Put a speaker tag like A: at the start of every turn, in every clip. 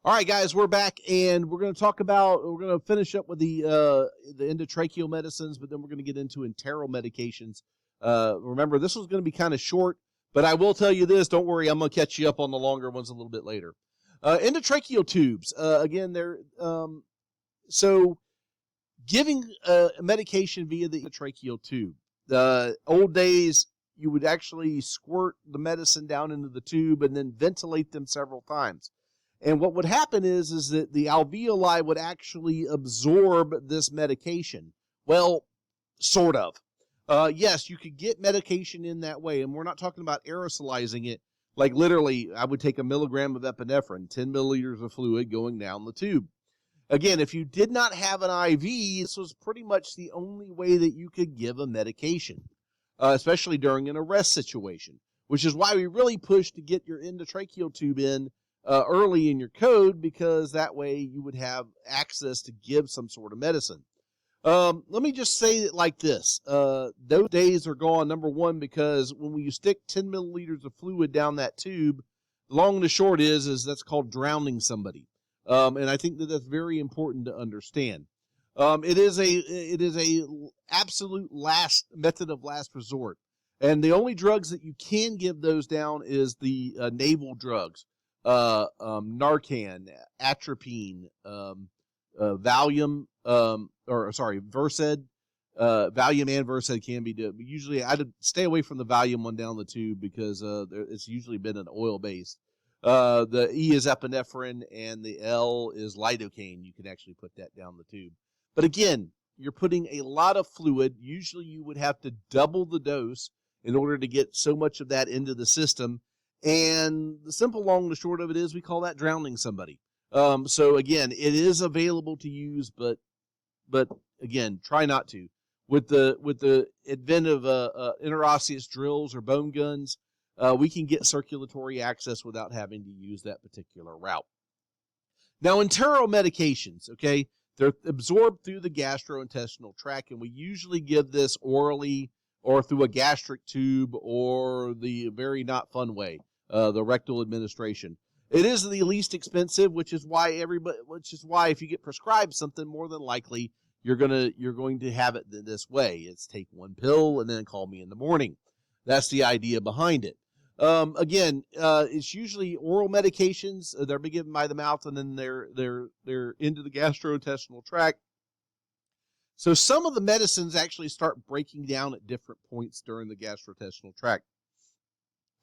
A: All right, guys, we're back, and we're going to finish up with the endotracheal medicines, but then we're going to get into enteral medications. Remember, this was going to be kind of short, but I will tell you this. Don't worry, I'm going to catch you up on the longer ones a little bit later. Endotracheal tubes. Again, they're so giving medication via the endotracheal tube. The old days, you would actually squirt the medicine down into the tube and then ventilate them several times. And what would happen is that the alveoli would actually absorb this medication. Well, sort of. Yes, you could get medication in that way, and we're not talking about aerosolizing it. Like literally, I would take 1 milligram of epinephrine, 10 milliliters of fluid going down the tube. Again, if you did not have an IV, this was pretty much the only way that you could give a medication, especially during an arrest situation, which is why we really push to get your endotracheal tube in early in your code, because that way you would have access to give some sort of medicine. Let me just say it like this. Those days are gone, number one, because when you stick 10 milliliters of fluid down that tube, the long and the short is that's called drowning somebody. And I think that that's very important to understand. It is a absolute method of last resort. And the only drugs that you can give those down is the naval drugs. Narcan, atropine, Valium, Versed. Valium and Versed can be done. But usually, I'd stay away from the Valium one down the tube because it's usually been an oil base. The E is epinephrine and the L is lidocaine. You can actually put that down the tube. But again, you're putting a lot of fluid. Usually, you would have to double the dose in order to get so much of that into the system. And the simple long and the short of it is we call that drowning somebody. So again, it is available to use, but again, try not to. With the advent of interosseous drills or bone guns, we can get circulatory access without having to use that particular route. Now, enteral medications, okay, they're absorbed through the gastrointestinal tract, and we usually give this orally or through a gastric tube, or the very not fun way, the rectal administration. It is the least expensive, which is why if you get prescribed something, more than likely you're going to have it this way. It's take one pill and then call me in the morning. That's the idea behind it. Again, it's usually oral medications. They're given by the mouth, and then they're into the gastrointestinal tract. So some of the medicines actually start breaking down at different points during the gastrointestinal tract.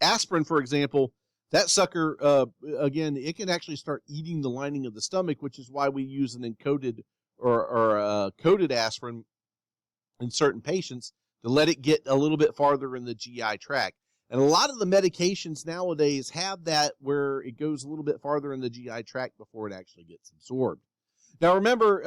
A: Aspirin, for example, that sucker, again, it can actually start eating the lining of the stomach, which is why we use an encoded or coated aspirin in certain patients to let it get a little bit farther in the GI tract. And a lot of the medications nowadays have that where it goes a little bit farther in the GI tract before it actually gets absorbed. Now, remember,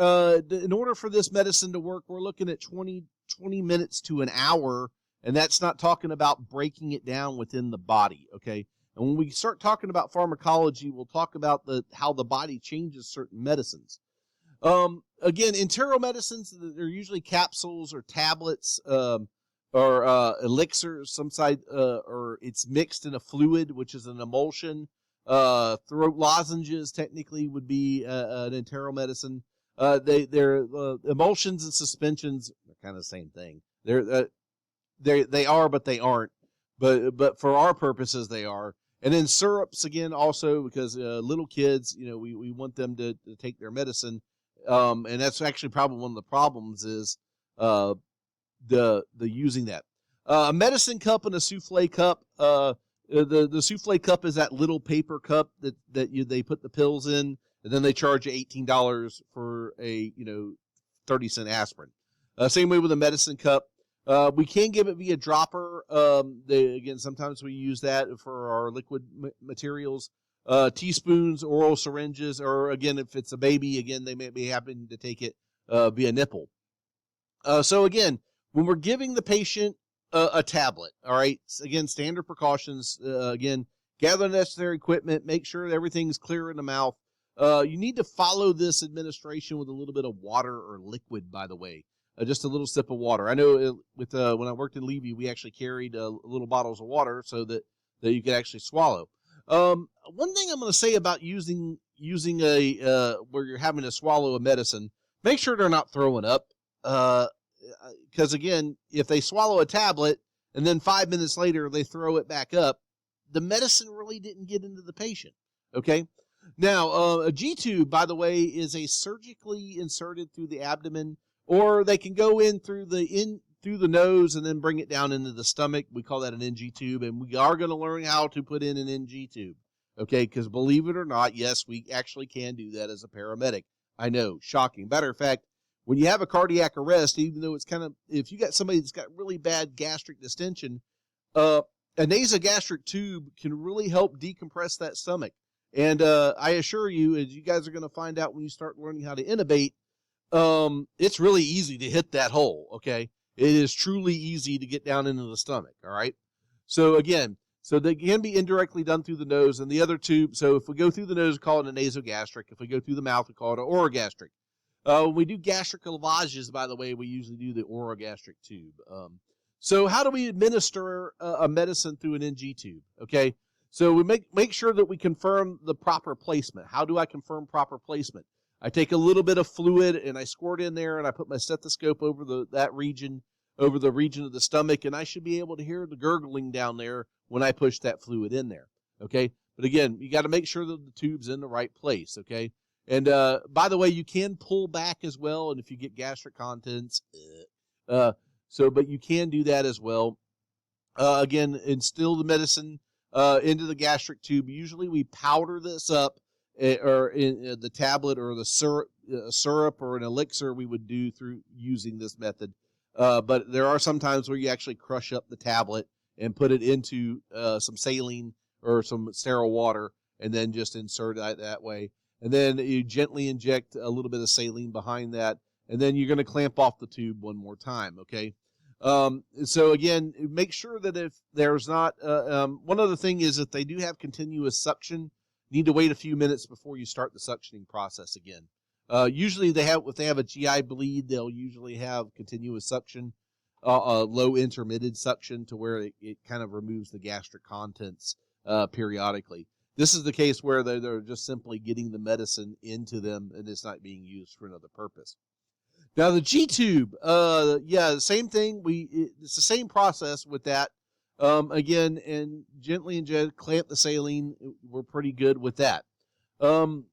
A: in order for this medicine to work, we're looking at 20 minutes to an hour, and that's not talking about breaking it down within the body, okay? And when we start talking about pharmacology, we'll talk about how the body changes certain medicines. Again, enteral medicines, they're usually capsules or tablets or elixirs, or it's mixed in a fluid, which is an emulsion. Throat lozenges technically would be an enteral medicine. They're emulsions and suspensions are kind of the same thing. They are, but they aren't. But for our purposes, they are. And then syrups again, also because little kids, we want them to take their medicine, and that's actually probably one of the problems is the using that. A medicine cup and a souffle cup. The souffle cup is that little paper cup that they put the pills in, and then they charge you $18 for a 30-cent aspirin. Same way with a medicine cup. We can give it via dropper. Again, sometimes we use that for our liquid materials. Teaspoons, oral syringes, or again, if it's a baby, again, they may be having to take it via nipple. So again, when we're giving the patient a tablet, all right, again, standard precautions, again, gather the necessary equipment, make sure everything's clear in the mouth. You need to follow this administration with a little bit of water or liquid, by the way. Just a little sip of water. I know with when I worked in Levy, we actually carried little bottles of water so that you could actually swallow. One thing I'm going to say about using using where you're having to swallow a medicine, make sure they're not throwing up. Because again, if they swallow a tablet and then 5 minutes later they throw it back up, the medicine really didn't get into the patient. Okay. Now, a Gtube, by the way, is a surgically inserted through the abdomen, or they can go in through the nose and then bring it down into the stomach. We call that an NG tube, and we are going to learn how to put in an NG tube. Okay, because believe it or not, yes, we actually can do that as a paramedic. I know, shocking. Matter of fact, when you have a cardiac arrest, even though it's kind of, if you got somebody that's got really bad gastric distension, a nasogastric tube can really help decompress that stomach. And I assure you, as you guys are going to find out when you start learning how to intubate, it's really easy to hit that hole, okay? It is truly easy to get down into the stomach, all right? So again, so they can be indirectly done through the nose, and the other tube, so if we go through the nose, we call it a nasogastric. If we go through the mouth, we call it an orogastric. When we do gastric lavages, by the way, we usually do the orogastric tube. So how do we administer a medicine through an NG tube, okay? So we make sure that we confirm the proper placement. How do I confirm proper placement? I take a little bit of fluid and I squirt in there, and I put my stethoscope over the region of the stomach, and I should be able to hear the gurgling down there when I push that fluid in there, okay? But again, you got to make sure that the tube's in the right place, okay? And by the way, you can pull back as well, and if you get gastric contents, but you can do that as well. Again, instill the medicine into the gastric tube. Usually we powder this up, or in the tablet or the syrup or an elixir we would do through using this method. But there are some times where you actually crush up the tablet and put it into some saline or some sterile water, and then just insert it that way. And then you gently inject a little bit of saline behind that, and then you're going to clamp off the tube one more time, okay? So again, make sure that if there's not, one other thing is if they do have continuous suction, you need to wait a few minutes before you start the suctioning process again. Usually if they have a GI bleed, they'll usually have continuous suction, low intermittent suction to where it kind of removes the gastric contents periodically. This is the case where they're just simply getting the medicine into them and it's not being used for another purpose. Now the Gtube, yeah, same thing. It's the same process with that. Again, and gently inject, clamp the saline. We're pretty good with that. I'll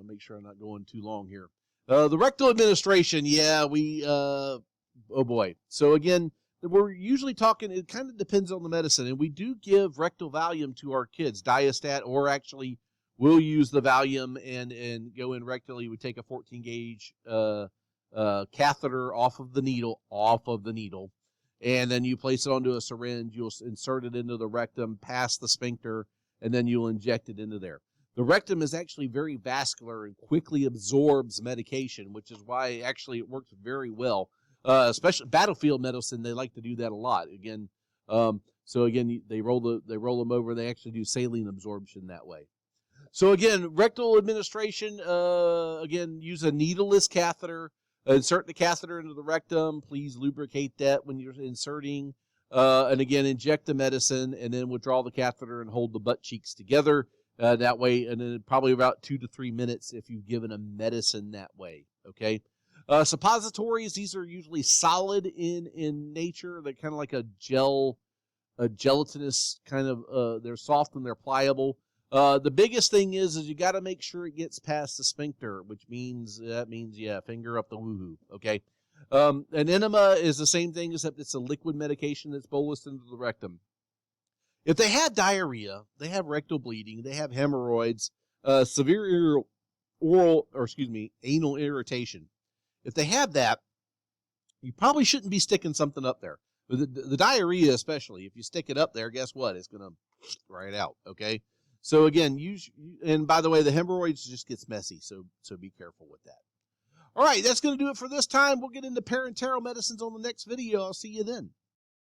A: make sure I'm not going too long here. The rectal administration, yeah, oh boy. So again, we're usually talking, it kind of depends on the medicine, and we do give rectal Valium to our kids, Diastat, or actually we'll use the Valium and go in rectally. We take a 14 gauge catheter off of the needle, and then you place it onto a syringe. You'll insert it into the rectum, past the sphincter, and then you'll inject it into there. The rectum is actually very vascular and quickly absorbs medication, which is why actually it works very well. Especially battlefield medicine, they like to do that a lot. Again, so again, they roll them over. They actually do saline absorption that way. So again, rectal administration. Again, use a needleless catheter. Insert the catheter into the rectum. Please lubricate that when you're inserting. And again, inject the medicine, and then withdraw the catheter and hold the butt cheeks together. That way, and then probably about 2 to 3 minutes if you've given a medicine that way. Okay. Suppositories, these are usually solid in nature. They're kind of like a gelatinous kind of, they're soft and they're pliable. The biggest thing is you got to make sure it gets past the sphincter, which means, yeah, finger up the woohoo, okay? An enema is the same thing, except it's a liquid medication that's bolused into the rectum. If they have diarrhea, they have rectal bleeding, they have hemorrhoids, severe anal irritation. If they have that, you probably shouldn't be sticking something up there. The diarrhea especially, if you stick it up there, guess what? It's going to right out, okay? So again, and by the way, the hemorrhoids just gets messy, so be careful with that. All right, that's going to do it for this time. We'll get into parenteral medicines on the next video. I'll see you then.